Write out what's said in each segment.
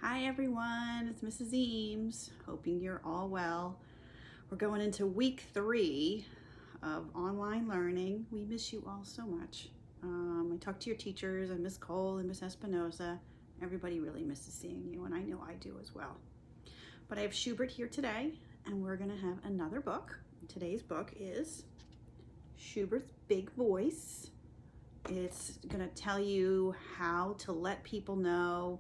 Hi everyone, it's Mrs. Eames. Hoping you're all well. We're going into week 3 of online learning. We miss you all so much. I talked to your teachers and Miss Cole and Miss Espinosa. Everybody really misses seeing you, and I know I do as well. But I have Schubert here today, and we're going to have another book. Today's book is Schubert's Big Voice. It's going to tell you how to let people know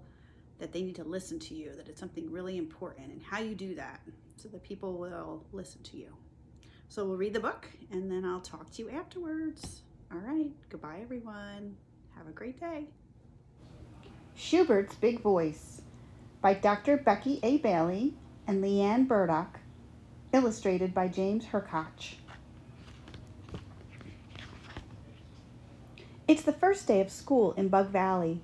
that they need to listen to you, that it's something really important, and how you do that so that people will listen to you. So we'll read the book and then I'll talk to you afterwards. All right, goodbye everyone. Have a great day. Schubert's Big Voice by Dr. Becky A. Bailey and Leanne Burdock, illustrated by James Herkoch. It's the first day of school in Bug Valley.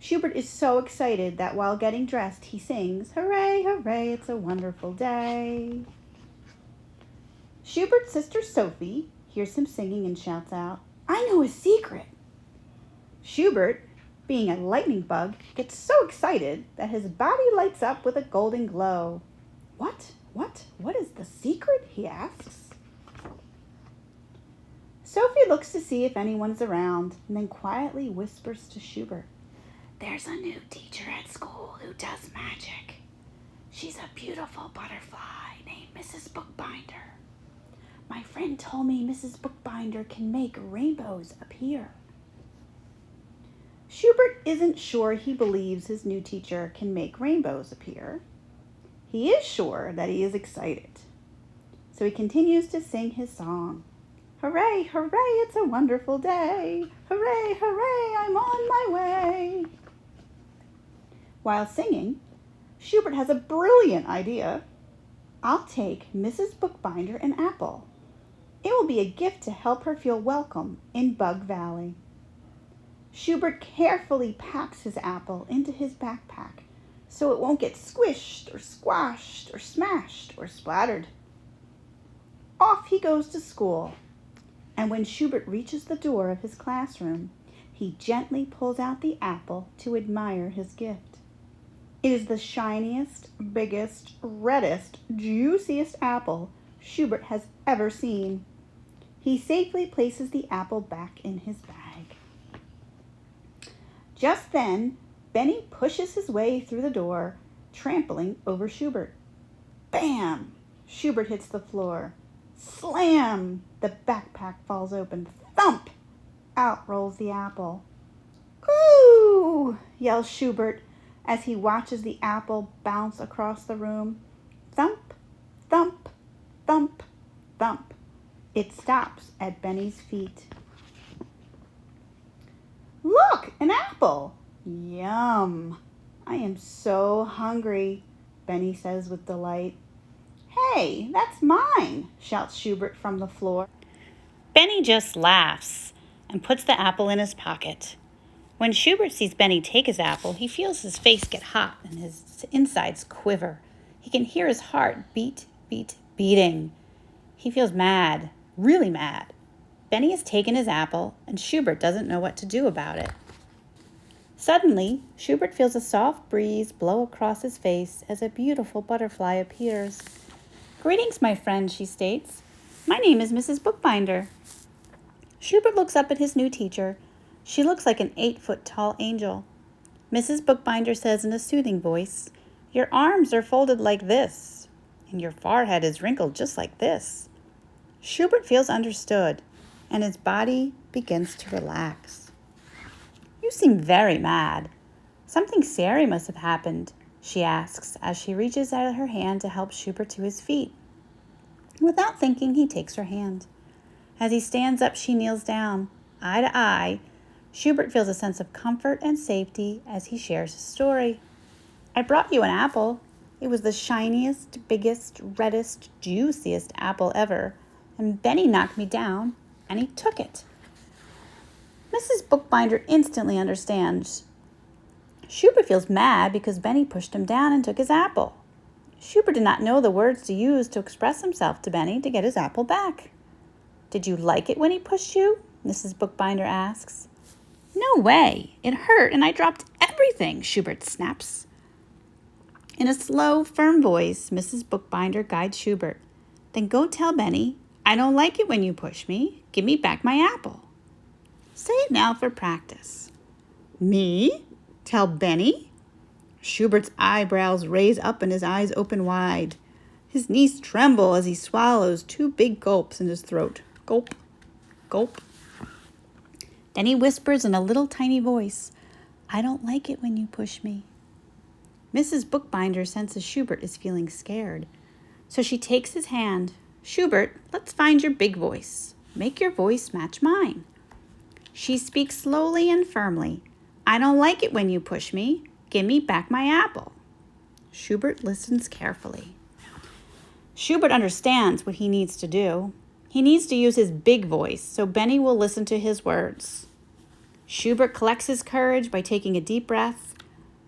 Schubert is so excited that while getting dressed, he sings, "Hooray, hooray, it's a wonderful day." Schubert's sister Sophie hears him singing and shouts out, "I know a secret." Schubert, being a lightning bug, gets so excited that his body lights up with a golden glow. What is the secret?" he asks. Sophie looks to see if anyone's around and then quietly whispers to Schubert, "There's a new teacher at school who does magic. She's a beautiful butterfly named Mrs. Bookbinder. My friend told me Mrs. Bookbinder can make rainbows appear." Schubert isn't sure he believes his new teacher can make rainbows appear. He is sure that he is excited. So he continues to sing his song. "Hooray, hooray, it's a wonderful day. Hooray, hooray, I'm on my way." While singing, Schubert has a brilliant idea. "I'll take Mrs. Bookbinder an apple. It will be a gift to help her feel welcome in Bug Valley." Schubert carefully packs his apple into his backpack so it won't get squished or squashed or smashed or splattered. Off he goes to school, and when Schubert reaches the door of his classroom, he gently pulls out the apple to admire his gift. It is the shiniest, biggest, reddest, juiciest apple Schubert has ever seen. He safely places the apple back in his bag. Just then, Benny pushes his way through the door, trampling over Schubert. Bam! Schubert hits the floor. Slam! The backpack falls open. Thump! Out rolls the apple. "Ooh!" yells Schubert as he watches the apple bounce across the room. Thump, thump, thump, thump. It stops at Benny's feet. "Look, an apple! Yum! I am so hungry," Benny says with delight. "Hey, that's mine!" shouts Schubert from the floor. Benny just laughs and puts the apple in his pocket. When Schubert sees Benny take his apple, he feels his face get hot and his insides quiver. He can hear his heart beat, beat, beating. He feels mad, really mad. Benny has taken his apple, and Schubert doesn't know what to do about it. Suddenly, Schubert feels a soft breeze blow across his face as a beautiful butterfly appears. "Greetings, my friend," she states. "My name is Mrs. Bookbinder." Schubert looks up at his new teacher. She looks like an 8-foot-tall angel. Mrs. Bookbinder says in a soothing voice, "Your arms are folded like this, and your forehead is wrinkled just like this." Schubert feels understood, and his body begins to relax. "You seem very mad. Something scary must have happened," she asks as she reaches out her hand to help Schubert to his feet. Without thinking, he takes her hand. As he stands up, she kneels down. Eye to eye, Schubert feels a sense of comfort and safety as he shares his story. "I brought you an apple. It was the shiniest, biggest, reddest, juiciest apple ever, and Benny knocked me down, and he took it." Mrs. Bookbinder instantly understands. Schubert feels mad because Benny pushed him down and took his apple. Schubert did not know the words to use to express himself to Benny to get his apple back. "Did you like it when he pushed you?" Mrs. Bookbinder asks. "No way. It hurt and I dropped everything," Schubert snaps. In a slow, firm voice, Mrs. Bookbinder guides Schubert. Then go tell Benny, I don't like it when you push me. Give me back my apple. Say it now for practice. Me? Tell Benny? Schubert's eyebrows raise up and his eyes open wide. His knees tremble as he swallows 2 big gulps in his throat. Gulp, gulp. Then he whispers in a little tiny voice, I don't like it when you push me. Mrs. Bookbinder senses Schubert is feeling scared. So she takes his hand. Schubert, let's find your big voice. Make your voice match mine. She speaks slowly and firmly. I don't like it when you push me. Give me back my apple. Schubert listens carefully. Schubert understands what he needs to do. He needs to use his big voice so Benny will listen to his words. Schubert collects his courage by taking a deep breath,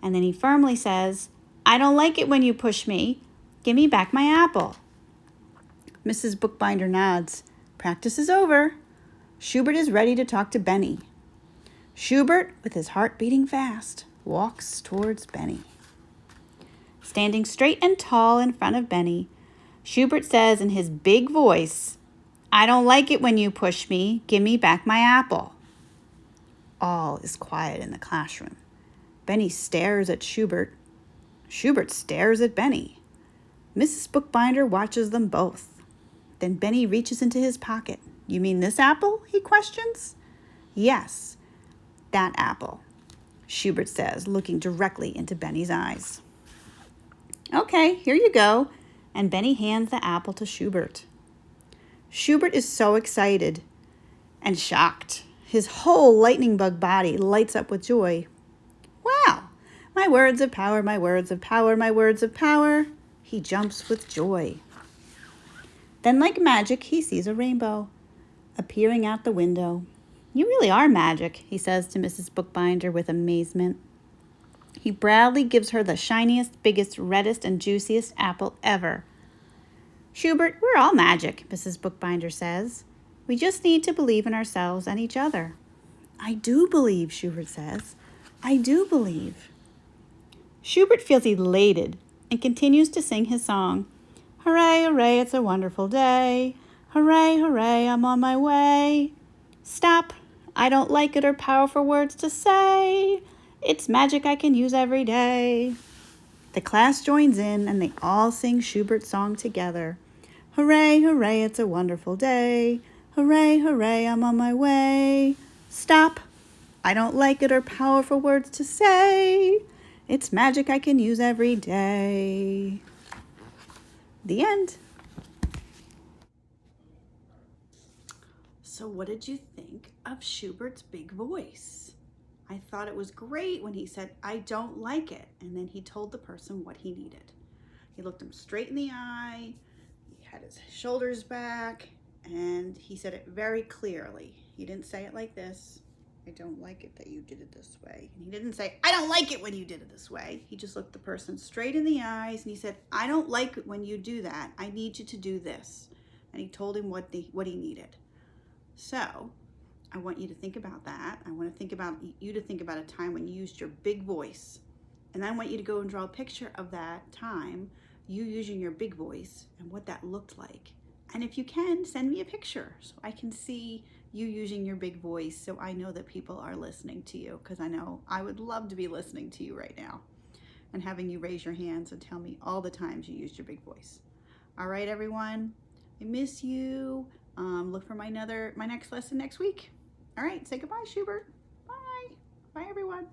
and then he firmly says, I don't like it when you push me. Give me back my apple. Mrs. Bookbinder nods. Practice is over. Schubert is ready to talk to Benny. Schubert, with his heart beating fast, walks towards Benny. Standing straight and tall in front of Benny, Schubert says in his big voice, I don't like it when you push me. Give me back my apple. All is quiet in the classroom. Benny stares at Schubert. Schubert stares at Benny. Mrs. Bookbinder watches them both. Then Benny reaches into his pocket. You mean this apple? He questions. Yes, that apple, Schubert says, looking directly into Benny's eyes. Okay, here you go. And Benny hands the apple to Schubert. Schubert is so excited and shocked. His whole lightning bug body lights up with joy. Wow, my words of power, my words of power, my words of power. He jumps with joy. Then like magic, he sees a rainbow appearing out the window. You really are magic, he says to Mrs. Bookbinder with amazement. He proudly gives her the shiniest, biggest, reddest, and juiciest apple ever. Schubert, we're all magic, Mrs. Bookbinder says. We just need to believe in ourselves and each other. I do believe, Schubert says. I do believe. Schubert feels elated and continues to sing his song. Hooray, hooray, it's a wonderful day. Hooray, hooray, I'm on my way. Stop, I don't like it or powerful words to say. It's magic I can use every day. The class joins in and they all sing Schubert's song together. Hooray, hooray, it's a wonderful day. Hooray, hooray, I'm on my way. Stop, I don't like it or powerful words to say. It's magic I can use every day. The end. So what did you think of Schubert's big voice? I thought it was great when he said, I don't like it. And then he told the person what he needed. He looked him straight in the eye. He had his shoulders back and he said it very clearly. He didn't say it like this. I don't like it that you did it this way. And he didn't say, I don't like it when you did it this way. He just looked the person straight in the eyes and he said, I don't like it when you do that. I need you to do this. And he told him what he needed. So I want you to think about that. I want to think about you to think about a time when you used your big voice. And I want you to go and draw a picture of that time, you using your big voice and what that looked like. And if you can, send me a picture so I can see you using your big voice so I know that people are listening to you, because I know I would love to be listening to you right now and having you raise your hands and tell me all the times you used your big voice. All right, everyone, I miss you. Look for my next lesson next week. All right, say goodbye, Schubert. Bye. Bye, everyone.